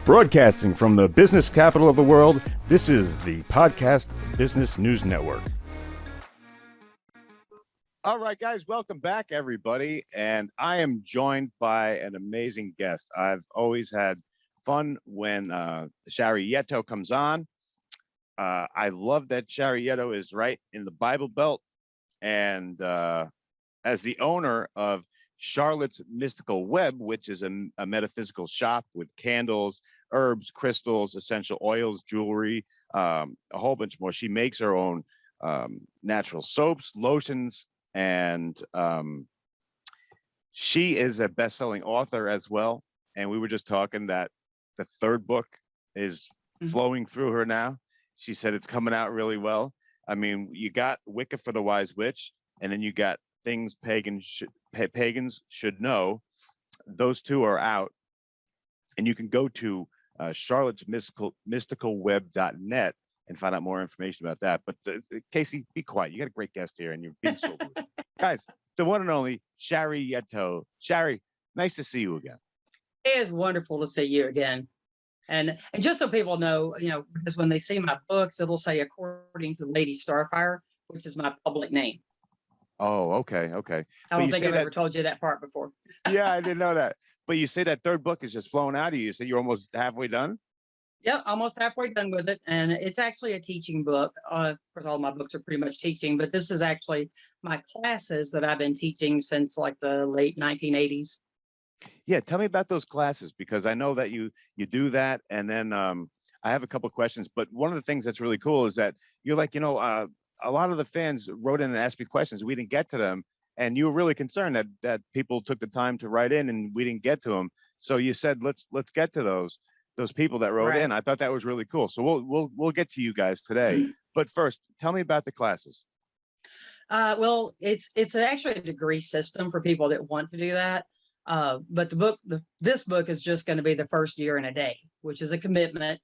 Broadcasting from the business capital of the world, this is the Podcast Business News Network. All right, guys, welcome back, everybody. And I am joined by an amazing guest. I've always had fun when Shari Yetto comes on. I love that Shari Yetto is right in the Bible Belt. And as the owner of Charlotte's Mystical Web, which is a metaphysical shop with candles, herbs, crystals, essential oils, jewelry, a whole bunch more. She makes her own natural soaps, lotions, and she is a best-selling author as well. And we were just talking that the third book is flowing through her now. She said it's coming out really well. I mean, you got Wicca for the Wise Witch, and then you got Things Pagans Should Know. Those two are out, and you can go to Charlotte's mysticalweb.net and find out more information about that. But Casey, be quiet. You got a great guest here, and you're being so rude. Guys, the one and only Shari Yetto. Shari, nice to see you again. It is wonderful to see you again. And just so people know, because when they see my books, it'll say according to Lady Starfire, which is my public name. Oh, okay. I don't think I've ever told you that part before. Yeah, I didn't know that. But you say that third book is just flowing out of you. You say you're almost halfway done? Yeah, almost halfway done with it. And it's actually a teaching book. Of course, all my books are pretty much teaching, but this is actually my classes that I've been teaching since like the late 1980s. Yeah, tell me about those classes, because I know that you do that. And then I have a couple of questions. But one of the things that's really cool is that you're like, a lot of the fans wrote in and asked me questions. We didn't get to them. And you were really concerned that people took the time to write in and we didn't get to them. So you said, let's get to those people that wrote in. I thought that was really cool. So we'll get to you guys today. But first, tell me about the classes. Well, it's actually a degree system for people that want to do that. But this book is just going to be the first year and a day, which is a commitment.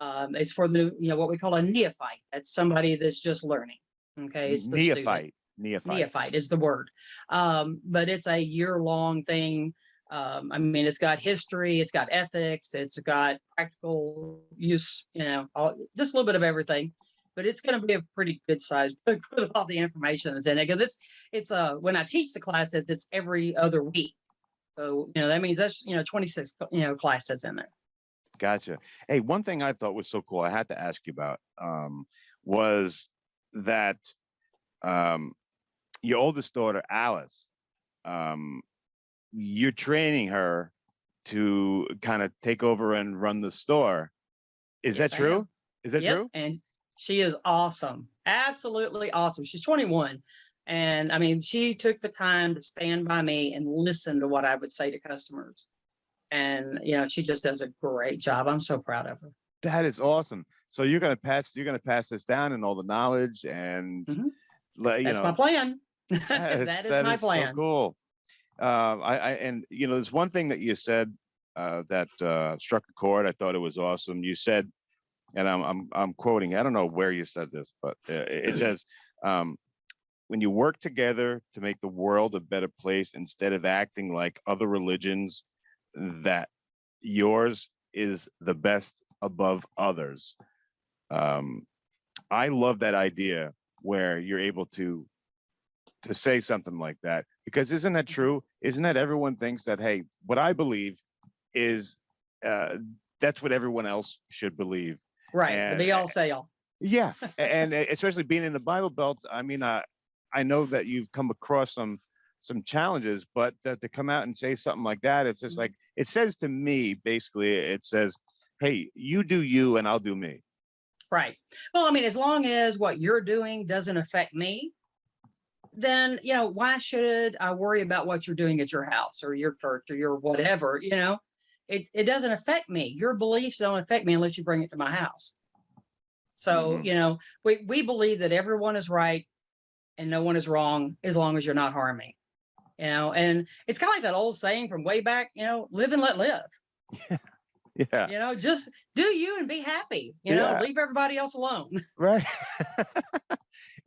It's for the, what we call a neophyte. That's somebody that's just learning. Okay. It's the Neophyte. Neophyte is the word. But it's a year-long thing. It's got history, it's got ethics, it's got practical use, just a little bit of everything. But it's going to be a pretty good sized book with all the information that's in it, because it's when I teach the class, it's every other week. So, that means that's, 26, classes in there. Gotcha. Hey, one thing I thought was so cool, I had to ask you about, was that your oldest daughter, Alice, you're training her to kind of take over and run the store. Is that true? Is that true? And she is awesome. Absolutely awesome. She's 21. And she took the time to stand by me and listen to what I would say to customers. And, she just does a great job. I'm so proud of her. That is awesome. So you're going to pass this down and all the knowledge and that's my plan. That is my plan. So cool. There's one thing that you said that struck a chord. I thought it was awesome. You said, and I'm quoting, I don't know where you said this, but it says, when you work together to make the world a better place, instead of acting like other religions, that yours is the best above others. I love that idea where you're able to say something like that, because isn't that true? Isn't that everyone thinks that, hey, what I believe is that's what everyone else should believe. Right. And, the be all say all. Yeah. And especially being in the Bible Belt, I know that you've come across some challenges, but to come out and say something like that, it's just like, it says to me, basically, it says, hey, you do you and I'll do me. Right. Well, as long as what you're doing doesn't affect me, then, why should I worry about what you're doing at your house or your church or your whatever? It doesn't affect me. Your beliefs don't affect me unless you bring it to my house. So, we believe that everyone is right and no one is wrong as long as you're not harming, and it's kind of like that old saying from way back, live and let live. Yeah. Just do you and be happy, leave everybody else alone. Right.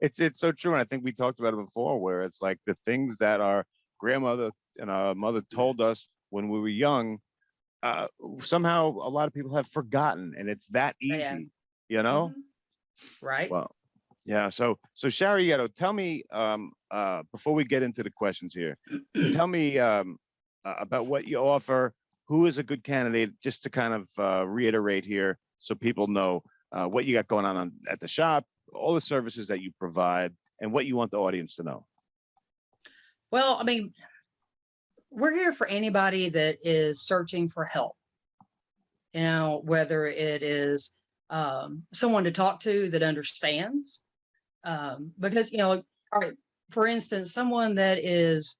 It's so true. And I think we talked about it before, where it's like the things that our grandmother and our mother told us when we were young uh, somehow a lot of people have forgotten, and it's that Yeah. easy, you know? Right. Well, yeah. So Shari Yetto, tell me, before we get into the questions here, tell me about what you offer. Who is a good candidate? Just to kind of reiterate here, so people know what you got going on at the shop, all the services that you provide, and what you want the audience to know. Well, I mean, we're here for anybody that is searching for help. You know, whether it is someone to talk to that understands, because, you know, all right, for instance, someone that is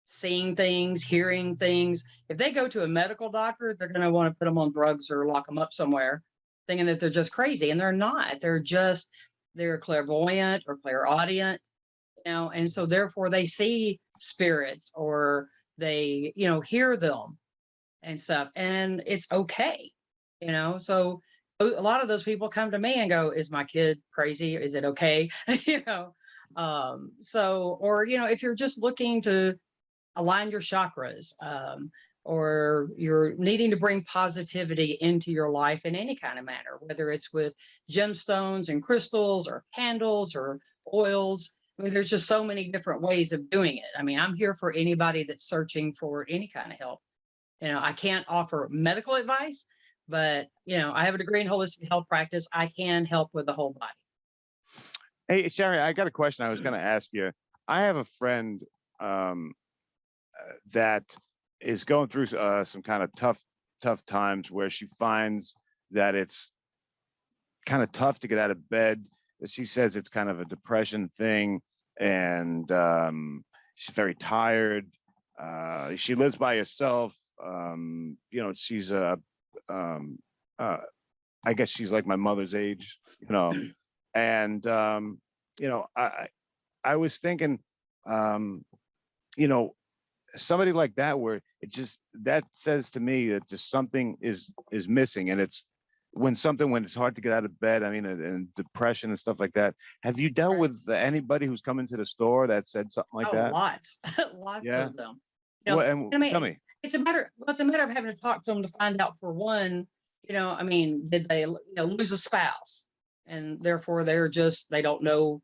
seeing things, hearing things, if they go to a medical doctor, they're going to want to put them on drugs or lock them up somewhere, thinking that they're just crazy. And they're not. They're clairvoyant or clairaudient, you know, and so therefore they see spirits or they, you know, hear them and stuff. And it's okay, you know. So a lot of those people come to me and go, is my kid crazy? Is it okay? You know, so, or, you know, if you're just looking to align your chakras, or you're needing to bring positivity into your life in any kind of manner, whether it's with gemstones and crystals or candles or oils. I mean, there's just so many different ways of doing it. I mean, I'm here for anybody that's searching for any kind of help. You know, I can't offer medical advice, but, you know, I have a degree in holistic health practice. I can help with the whole body. Hey, Shari, I got a question I was going to ask you. I have a friend um, that is going through some kind of tough times where she finds that it's kind of tough to get out of bed. She says it's kind of a depression thing, and she's very tired. She lives by herself. You know, she's I guess she's like my mother's age, you know, and you know, I was thinking, you know, somebody like that where it just that says to me that just something is missing, and it's when it's hard to get out of bed. I mean, and depression and stuff like that. Have you dealt Right. with anybody who's come into the store that said something like Oh, that? lots, lots Yeah. of them. You know, What? And I mean, tell me. it's a matter of having to talk to them to find out, for one, you know, I mean, did they, you know, lose a spouse, and therefore they don't know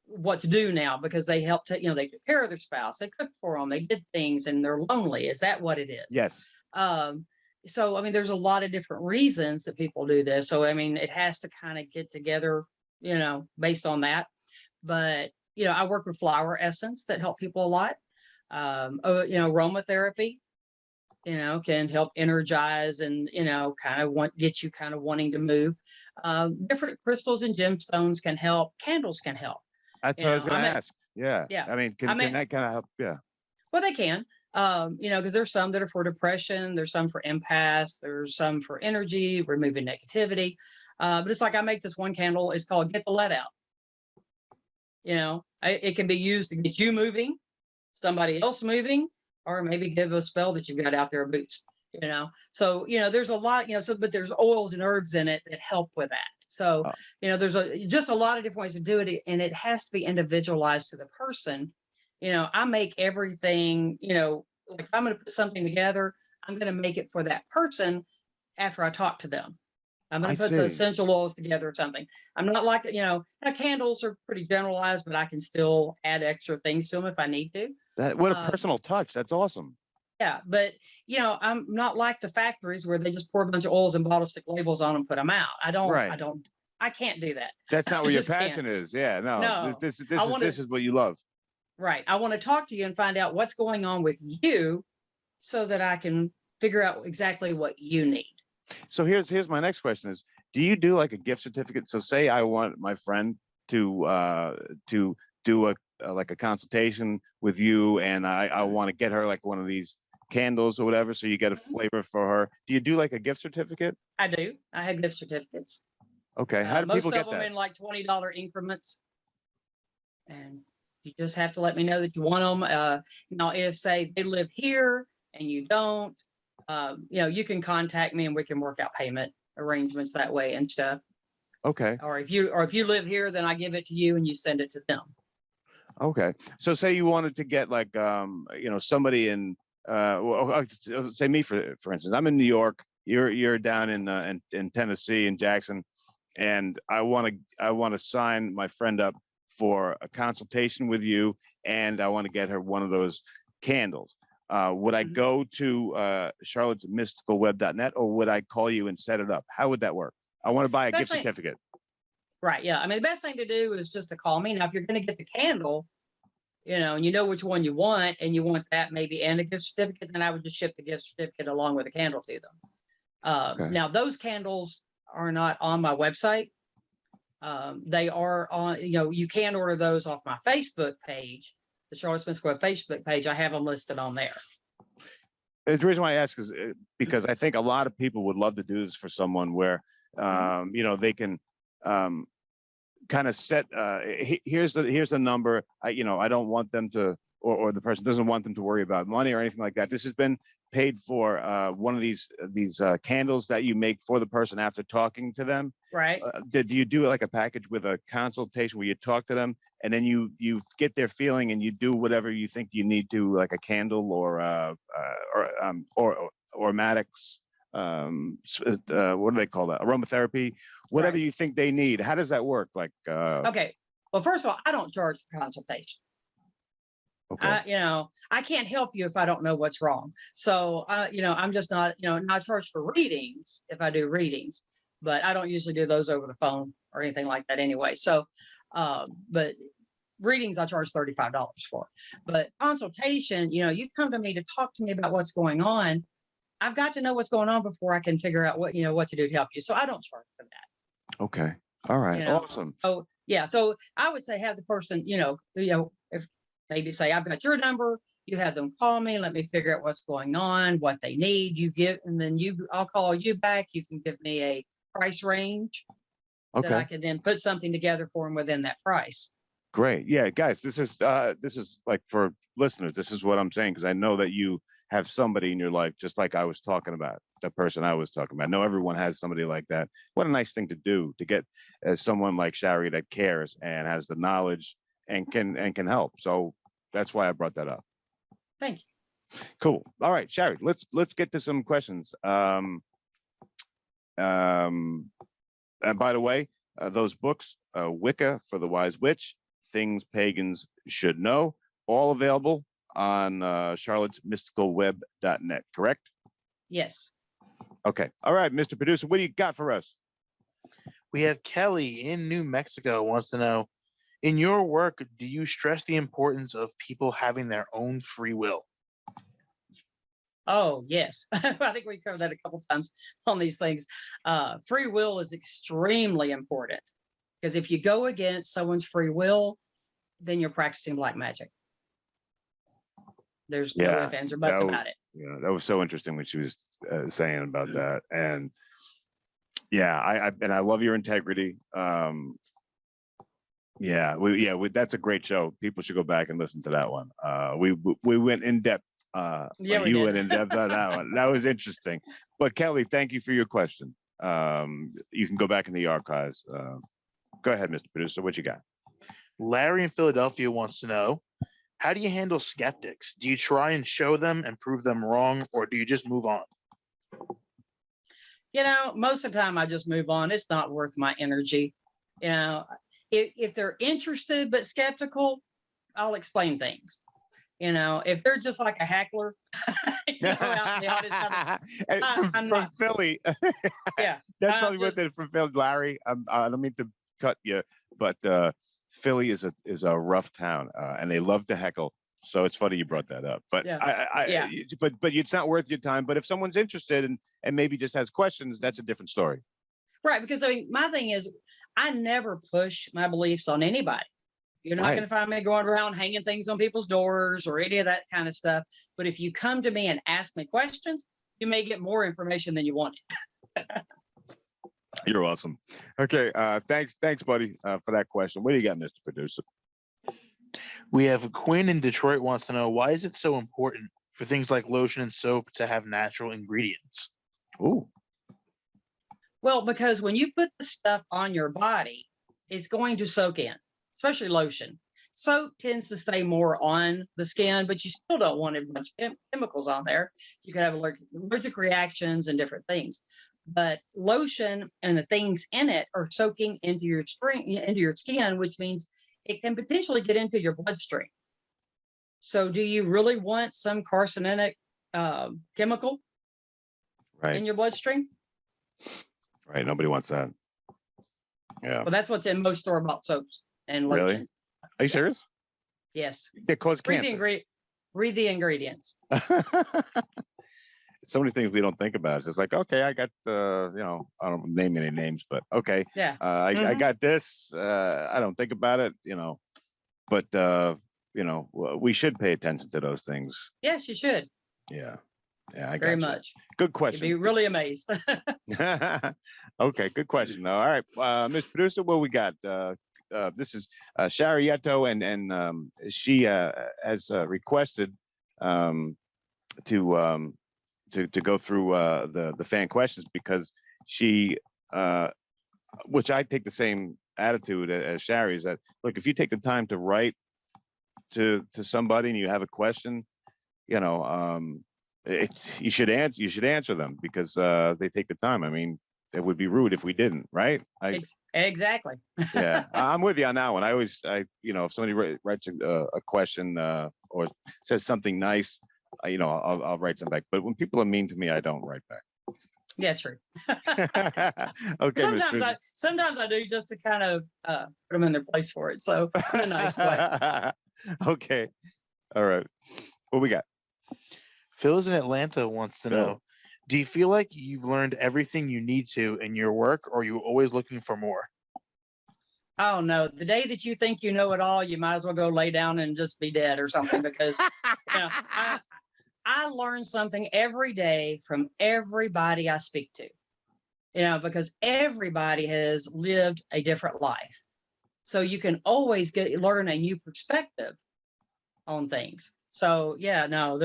what to do now because they helped, you know, they took care of their spouse, they cooked for them, they did things, and they're lonely. Is that what it is? Yes. Um, so, I mean, there's a lot of different reasons that people do this. So, I mean, it has to kind of get together, you know, based on that. But, you know, I work with flower essence that help people a lot. You know, aromatherapy, you know, can help energize and, you know, kind of get you kind of wanting to move. Different crystals and gemstones can help. Candles can help. That's You what I know, was going to ask. Yeah. yeah, I mean, I can mean, that kind of help? Yeah. well, they can, you know, because there's some that are for depression, there's some for empaths, there's some for energy, removing negativity. But it's like I make this one candle, it's called Get the Lead Out. You know, it can be used to get you moving, somebody else moving, or maybe give a spell that you've got out there a boost, you know. So, you know, there's a lot, you know, so, but there's oils and herbs in it that help with that. So, Uh, you know, there's just a lot of different ways to do it, and it has to be individualized to the person. You know, I make everything, you know, like if I'm going to put something together, I'm going to make it for that person after I talk to them. I'm going I to put the see. essential oils together or something. I'm not like, you know, now candles are pretty generalized, but I can still add extra things to them if I need to. What a Um, personal touch. That's awesome. yeah, but, you know, I'm not like the factories where they just pour a bunch of oils and bottles, stick labels on them, put them out. Right. I can't do that. That's not I where your just can't. passion is. Yeah. No. No, This I is want to, what you love. right. I want to talk to you and find out what's going on with you so that I can figure out exactly what you need. So here's my next question is, do you do like a gift certificate? So say I want my friend to do a like a consultation with you, and I want to get her like one of these candles or whatever, so you get a flavor for her. Do you do like a gift certificate? I do. I have gift certificates. Okay. How do Most people of get them that? in like $20 increments. And you just have to let me know that you want them. Now, if say they live here and you don't, you know, you can contact me and we can work out payment arrangements that way and stuff. Okay. Or if you live here, then I give it to you and you send it to them. Okay. So say you wanted to get like you know, somebody in say me for instance, I'm in New York. You're down in Tennessee in Jackson, and I want to sign my friend up for a consultation with you, and I want to get her one of those candles. Would I go to Charlotte's mysticalweb.net, or would I call you and set it up? How would that work? I want to buy a gift certificate. Right. Yeah. I mean, the best thing to do is just to call me. Now, if you're going to get the candle, and you know which one you want, and you want that maybe and a gift certificate, then I would just ship the gift certificate along with the candle to them. Okay. Now, those candles are not on my website. They are on, you can order those off my Facebook page, the Charlotte Smith Square Facebook page. I have them listed on there. The reason why I ask is because I think a lot of people would love to do this for someone where, they can kind of set, here's the number. I don't want them to, or the person doesn't want them to worry about money or anything like that. This has been paid for, one of these candles that you make for the person after talking to them. Right. Do you do like a package with a consultation where you talk to them and then you get their feeling and you do whatever you think you need to, like a candle or aromatics, what do they call that? Aromatherapy, whatever Right. you think they need. How does that work? Like, Okay. Well, first of all, I don't charge for consultation. okay. I can't help you if I don't know what's wrong. So, I'm just not, not charged for readings if I do readings, but I don't usually do those over the phone or anything like that anyway. So, but readings I charge $35 for. But consultation, you come to me to talk to me about what's going on. I've got to know what's going on before I can figure out what to do to help you. So I don't charge for that. Okay. All right. Awesome. Oh, yeah. So I would say have the person, if maybe say, I've got your number, you have them call me, let me figure out what's going on, what they need, you give, and then I'll call you back. You can give me a price range that I can then put something together for them within that price. Great. Yeah, guys, this is like for listeners, this is what I'm saying, because I know that you have somebody in your life, just like I was talking about, the person I was talking about. I know everyone has somebody like that. What a nice thing to do, to get someone like Shari that cares and has the knowledge and can help. So that's why I brought that up. Thank you. Cool. All right, Shari, let's get to some questions. And by the way, those books, Wicca for the Wise Witch, Things Pagans Should Know, all available on Charlotte's mysticalweb.net, correct? Yes. Okay. All right, Mr. Producer, what do you got for us? We have Kelly in New Mexico wants to know, in your work, do you stress the importance of people having their own free will? Oh, yes. I think we covered that a couple times on these things. Free will is extremely important, because if you go against someone's free will, then you're practicing black magic. There's no ifs, ands, or buts about it. Yeah, that was so interesting what she was saying about that. And yeah, I love your integrity. That's a great show. People should go back and listen to that one. We went in depth. You went in depth on that one. That was interesting. But Kelly, thank you for your question. You can go back in the archives. Go ahead, Mr. Producer. What you got? Larry in Philadelphia wants to know, how do you handle skeptics? Do you try and show them and prove them wrong, or do you just move on? Most of the time I just move on. It's not worth my energy. If they're interested but skeptical, I'll explain things. If they're just like a heckler, out in the audience, from Philly. Yeah, that's probably what it from Philly, Larry. I don't mean to cut you, but Philly is a rough town, and they love to heckle. So it's funny you brought that up. But yeah. But it's not worth your time. But if someone's interested and maybe just has questions, that's a different story. Right, because my thing is, I never push my beliefs on anybody. You're not going to find me going around hanging things on people's doors or any of that kind of stuff. But if you come to me and ask me questions, you may get more information than you wanted. You're awesome. Okay, thanks, buddy, for that question. What do you got, Mr. Producer? We have Quinn in Detroit wants to know, why is it so important for things like lotion and soap to have natural ingredients? Ooh. Well, because when you put the stuff on your body, it's going to soak in, especially lotion. Soap tends to stay more on the skin, but you still don't want a bunch of chemicals on there. You can have allergic reactions and different things. But lotion and the things in it are soaking into your skin, which means it can potentially get into your bloodstream. So, do you really want some carcinogenic chemical Right. in your bloodstream? Right. Nobody wants that. Yeah. Well, that's what's in most store-bought soaps and Really? lotions. Are you Yeah. serious? Yes. It causes Read cancer. read the ingredients. So many things we don't think about. It's just like, okay, I got I don't name any names, but okay. Yeah. I got this. I don't think about it, but we should pay attention to those things. Yes, you should. Yeah. Yeah, I got Very you. much. Good You'd question. be really amazed. Okay, good question though. All right, Miss Producer, what we got? This is Shari Yetto, and she has requested to go through the fan questions because she, which I take the same attitude as Shari, is that look, if you take the time to write to somebody and you have a question, you should answer them because they take the time. I mean, it would be rude if we didn't, right? Exactly. Yeah, I'm with you on that one. If somebody writes a question or says something nice, I'll write them back. But when people are mean to me, I don't write back. Yeah, true. Okay. Sometimes I do just to kind of put them in their place for it. So in a nice way. Okay. All right. What we got? Phil in Atlanta wants to know, do you feel like you've learned everything you need to in your work, or are you always looking for more? Oh no, the day that you think you know it all, you might as well go lay down and just be dead or something because I learn something every day from everybody I speak to, because everybody has lived a different life. So you can always learn a new perspective on things. So yeah, no,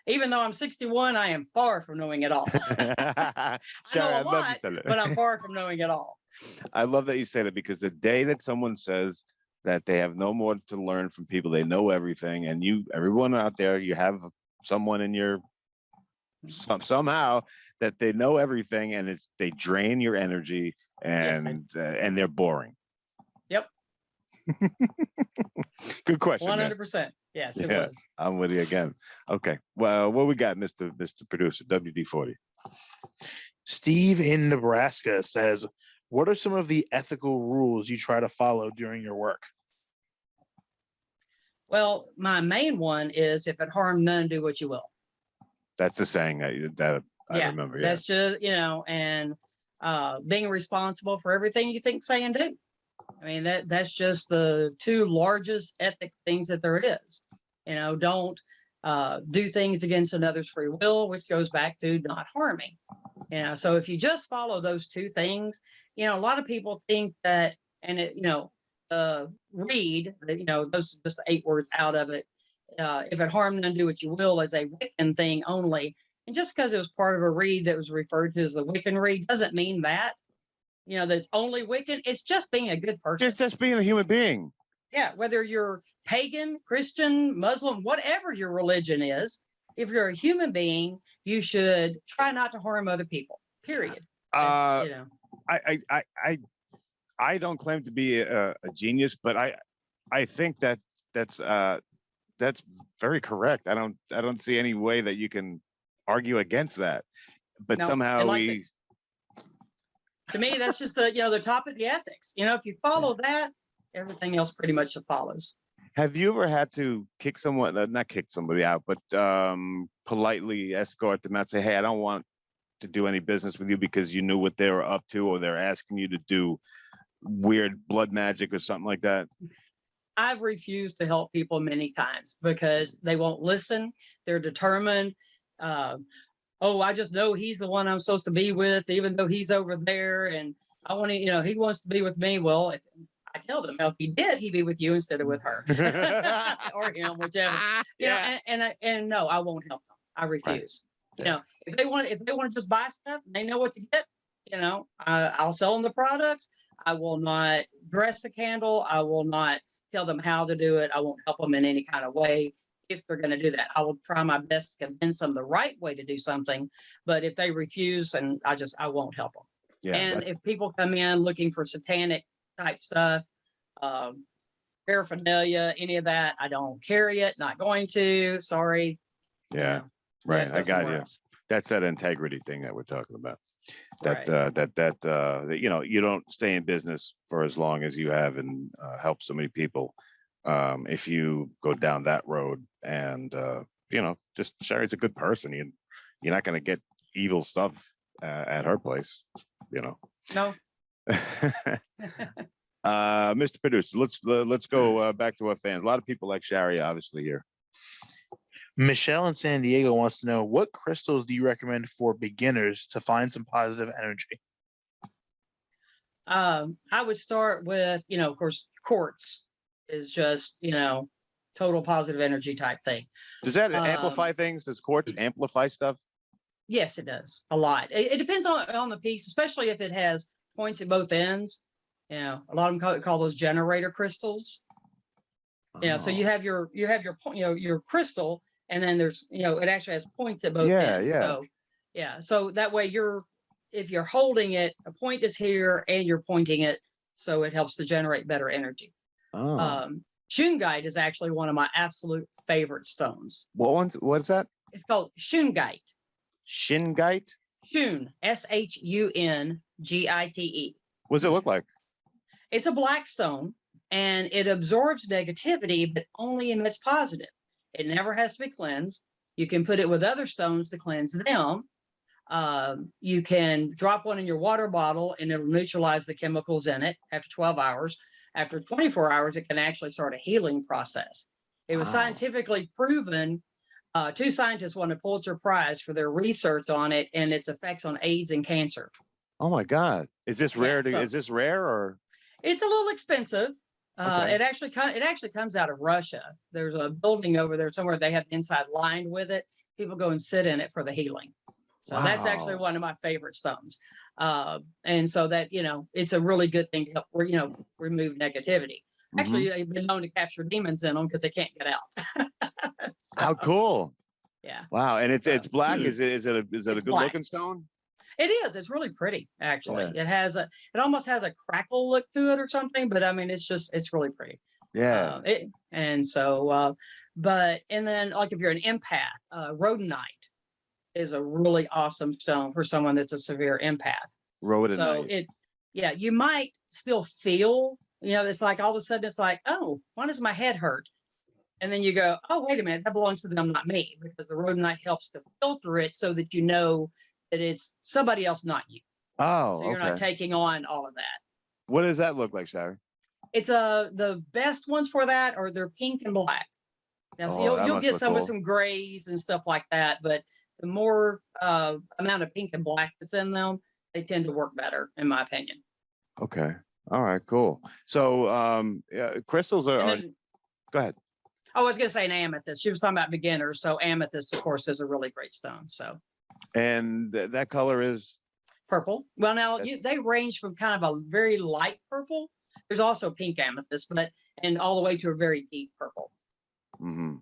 even though I'm 61, I am far from knowing it all. I know a lot, but I'm far from knowing it all. I love that you say that because the day that someone says that they have no more to learn from people, they know everything, and everyone out there, you have someone in your somehow that they know everything, and they drain your energy, and they're boring. Yep. Good question. 100%. Yes, it was. I'm with you again. Okay. Well, what we got, Mr. Producer, WD-40? Steve in Nebraska says, what are some of the ethical rules you try to follow during your work? Well, my main one is if it harm none, do what you will. That's the saying that I remember. Yeah. That's just, and being responsible for everything you think, say, and do. I mean, that's just the two largest ethic things that there is. Don't do things against another's free will, which goes back to not harming. So if you just follow those two things, a lot of people think that, and read, those just 8 words out of it. If it harm none, do what you will is a Wiccan thing only. And just because it was part of a read that was referred to as the Wiccan read doesn't mean that. That's only Wiccan. It's just being a good person. It's just being a human being. Yeah, whether you're pagan, Christian, Muslim, whatever your religion is, if you're a human being, you should try not to harm other people. Period. I don't claim to be a genius, but I think that's very correct. I don't see any way that you can argue against that. But somehow to me, that's just the top of the ethics. If you follow that, everything else pretty much follows. Have you ever had to kick someone, not kick somebody out, but politely escort them out, say, hey, I don't want to do any business with you because you knew what they were up to, or they're asking you to do weird blood magic or something like that? I've refused to help people many times because they won't listen. They're determined. I just know he's the one I'm supposed to be with, even though he's over there. And I want to, he wants to be with me. Well, I tell them, if he did, he'd be with you instead of with her or him, whichever. And no, I won't help them. I refuse. Right. Yeah. If they want to just buy stuff, they know what to get. I'll sell them the products. I will not dress the candle. I will not tell them how to do it. I won't help them in any kind of way if they're going to do that. I will try my best to convince them the right way to do something. But if they refuse, and I won't help them. Yeah. And if people come in looking for satanic type stuff, paraphernalia, any of that, I don't carry it. Not going to. Sorry. Yeah. You know, Right. go I got somewhere you. else. That's that integrity thing that we're talking about. Right. That you know, you don't stay in business for as long as you have and help so many people. If you go down that road and you know, just Shari's a good person. You're not going to get evil stuff at her place, you know. No. Mr. Producer, let's go back to our fans. A lot of people like Shari, obviously here. Michelle in San Diego wants to know, what crystals do you recommend for beginners to find some positive energy? I would start with, you know, of course, quartz is just, you know, total positive energy type thing. Does that amplify things? Does quartz amplify stuff? Yes, it does a lot. It depends on the piece, especially if it has points at both ends. You know, a lot of them call those generator crystals. Yeah, so you Oh. have your point, you know, your crystal, and then there's, you know, it actually has points at both Yeah, ends. yeah. So yeah, so that way if you're holding it, a point is here and you're pointing it, so it helps to generate better energy. Oh. Shungite is actually one of my absolute favorite stones. What's that? It's called shungite. Shingite? Shun, Shungite. What does it look like? It's a black stone and it absorbs negativity, but only emits positive. It never has to be cleansed. You can put it with other stones to cleanse them. You can drop one in your water bottle and it'll neutralize the chemicals in it after 12 hours. After 24 hours, it can actually start a healing process. It was Wow. scientifically proven. Two scientists won a Pulitzer Prize for their research on it and its effects on AIDS and cancer. Oh my God. Is this Yeah, rare? so- Is this rare or? It's a little expensive. Okay. It actually comes out of Russia. There's a building over there somewhere. They have the inside lined with it. People go and sit in it for the healing. So that's actually Wow. one of my favorite stones. And so that, you know, it's a really good thing to help, you know, remove negativity. Actually, they've been known to capture demons in them because they can't get out. How cool. Yeah. Wow. And it's So- black. Is it a It's good black. looking stone? It is. It's really pretty, actually. Yeah. It almost has a crackle look to it or something, but I mean, it's really pretty. Yeah. And then like if you're an empath, rhodonite is a really awesome stone for someone that's a severe empath. So Rhodonite. you might still feel, you know, it's like all of a sudden it's like, oh, why does my head hurt? And then you go, oh, wait a minute, that belongs to them, not me, because the rhodonite helps to filter it so that you know that it's somebody else, not you. Oh, So you're not taking on all of that. what does that look like, Shari? It's the best ones for that are they're pink and black. Now, so Oh, that you'll must get look some with cool. some grays and stuff like that, but the more amount of pink and black that's in them, they tend to work better, in my opinion. Okay. All right, cool. So crystals And are then, go ahead. I was going to say an amethyst. She was talking about beginners, so amethyst, of course, is a really great stone. So And that color is purple. Well, now That's- they range from kind of a very light purple. There's also pink amethyst, and all the way to a very deep purple. mhm.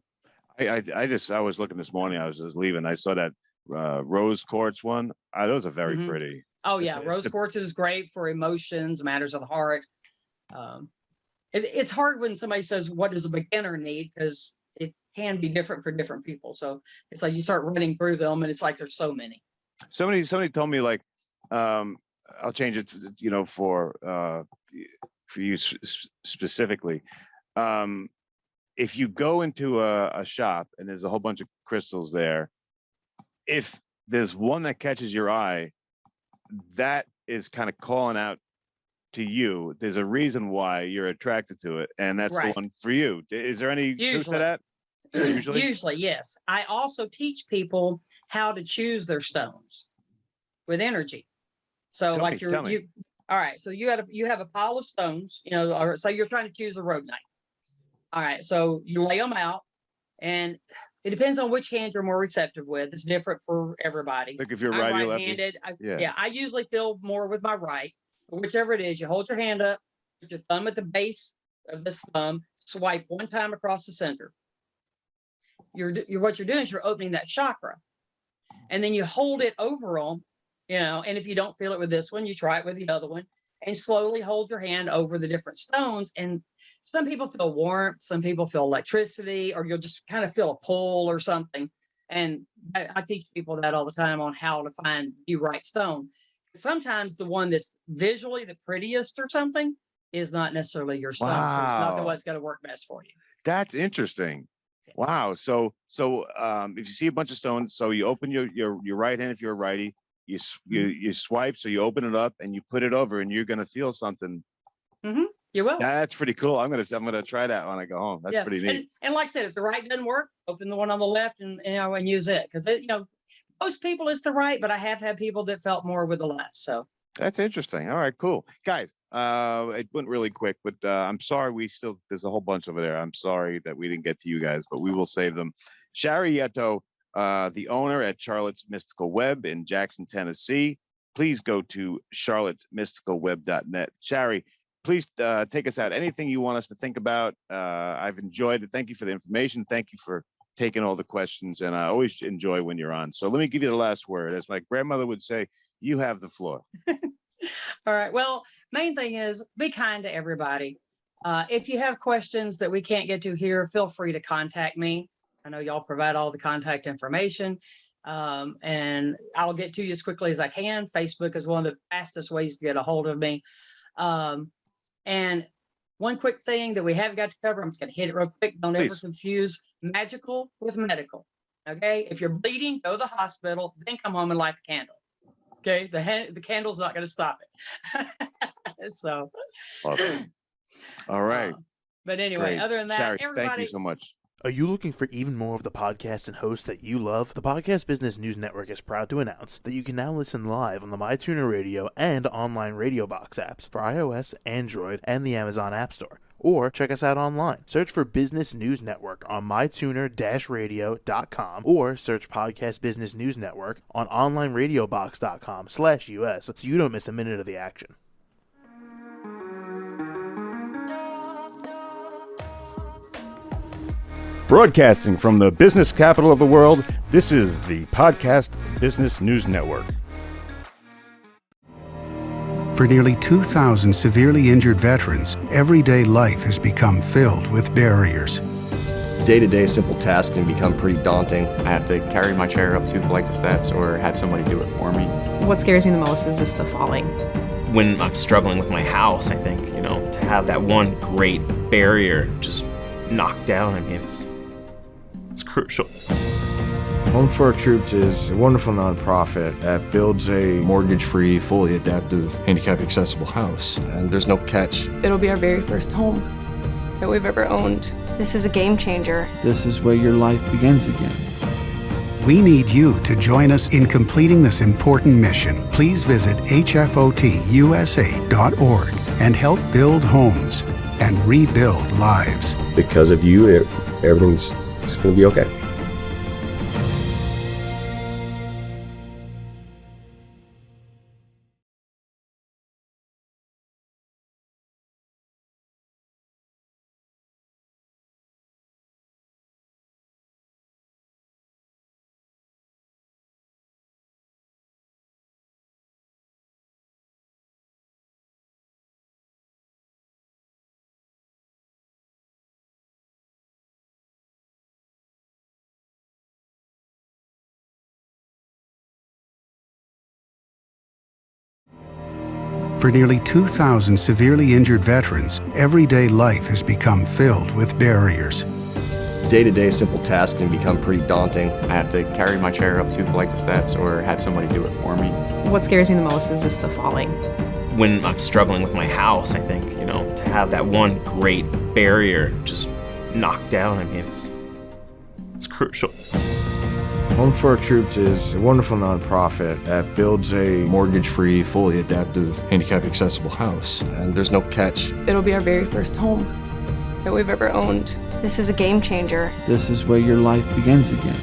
I was looking this morning. I was just leaving. I saw that rose quartz one. Those are very Mhm. pretty. Oh yeah, It's rose a- quartz is great for emotions, matters of the heart. It's hard when somebody says, "What does a beginner need?" Because it can be different for different people. So it's like you start running through them, and it's like there's so many. Somebody told me like I'll change it to, you know, for you specifically. If you go into a shop and there's a whole bunch of crystals there, if there's one that catches your eye, that is kind of calling out to you. There's a reason why you're attracted to it, and that's the Right. one for you. Is there any truth to Usually. that? Usually? Usually, yes. I also teach people how to choose their stones with energy. So Tell like me, tell me. all right, so you have a pile of stones, you know, or say you're trying to choose a rhodonite. All right, so you lay them out, and it depends on which hand you're more receptive with. It's different for everybody. Like if you're I'm righty or lefty. right-handed. Yeah. I usually feel more with my right. Whichever it is, you hold your hand up, put your thumb at the base of this thumb, swipe one time across the center. What you're doing is you're opening that chakra, and then you hold it over them, and if you don't feel it with this one, you try it with the other one, and slowly hold your hand over the different stones. And some people feel warmth, some people feel electricity, or you'll just kind of feel a pull or something. And I teach people that all the time on how to find the right stone. Sometimes the one that's visually the prettiest or something is not necessarily your stone. So it's not the one that's going to work best for you. That's interesting. Wow. So if you see a bunch of stones, so you open your right hand if you're a righty, you swipe, so you open it up and you put it over, and you're gonna feel something. You will. That's pretty cool. I'm gonna try that when I go home. That's pretty neat. And like I said, if the right doesn't work, open the one on the left and use it, because most people it's the right, but I have had people that felt more with the left. So that's interesting. All right, cool, guys. It went really quick, but I'm sorry. There's a whole bunch over there. I'm sorry that we didn't get to you guys, but we will save them. Shari Yetto, the owner at Charlotte's Mystical Web in Jackson, Tennessee. Please go to charlottemysticalweb.net. Shari, please take us out. Anything you want us to think about? I've enjoyed it. Thank you for the information. Thank you for taking all the questions, and I always enjoy when you're on. So let me give you the last word. As my grandmother would say, you have the floor. All right. Well, main thing is be kind to everybody. If you have questions that we can't get to here, feel free to contact me. I know y'all provide all the contact information, and I'll get to you as quickly as I can. Facebook is one of the fastest ways to get a hold of me. And one quick thing that we haven't got to cover, I'm just going to hit it real quick. Don't ever confuse magical with medical. Okay. If you're bleeding, go to the hospital, then come home and light the candle. Okay. The candle's not going to stop it. So. Awesome. All right. But anyway, other than that, Shari, everybody. thank you so much. Are you looking for even more of the podcasts and hosts that you love? The Podcast Business News Network is proud to announce that you can now listen live on the MyTuner Radio and online Radio Box apps for iOS, Android, and the Amazon App Store. Or check us out online. Search for Business News Network on mytuner-radio.com or search Podcast Business News Network on onlineradiobox.com/US so you don't miss a minute of the action. Broadcasting from the business capital of the world, this is the Podcast Business News Network. For nearly 2,000 severely injured veterans, everyday life has become filled with barriers. Day-to-day simple tasks can become pretty daunting. I have to carry my chair up 2 flights of steps or have somebody do it for me. What scares me the most is just the falling. When I'm struggling with my house, I think, to have that one great barrier just knocked down, it's crucial. Home for Our Troops is a wonderful nonprofit that builds a mortgage-free, fully adaptive, handicap-accessible house. And there's no catch. It'll be our very first home that we've ever owned. This is a game changer. This is where your life begins again. We need you to join us in completing this important mission. Please visit hfotusa.org and help build homes and rebuild lives. Because of you, everything's going to be okay. For nearly 2,000 severely injured veterans, everyday life has become filled with barriers. Day-to-day simple tasks can become pretty daunting. I have to carry my chair up 2 flights of steps or have somebody do it for me. What scares me the most is just the falling. When I'm struggling with my house, I think, to have that one great barrier just knocked down, it's crucial. Home for Our Troops is a wonderful nonprofit that builds a mortgage-free, fully adaptive, handicap-accessible house. And there's no catch. It'll be our very first home that we've ever owned. This is a game changer. This is where your life begins again.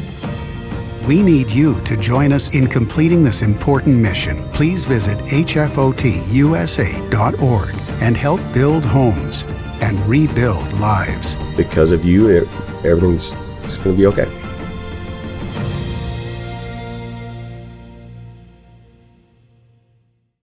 We need you to join us in completing this important mission. Please visit hfotusa.org and help build homes and rebuild lives. Because of you, everything's going to be okay.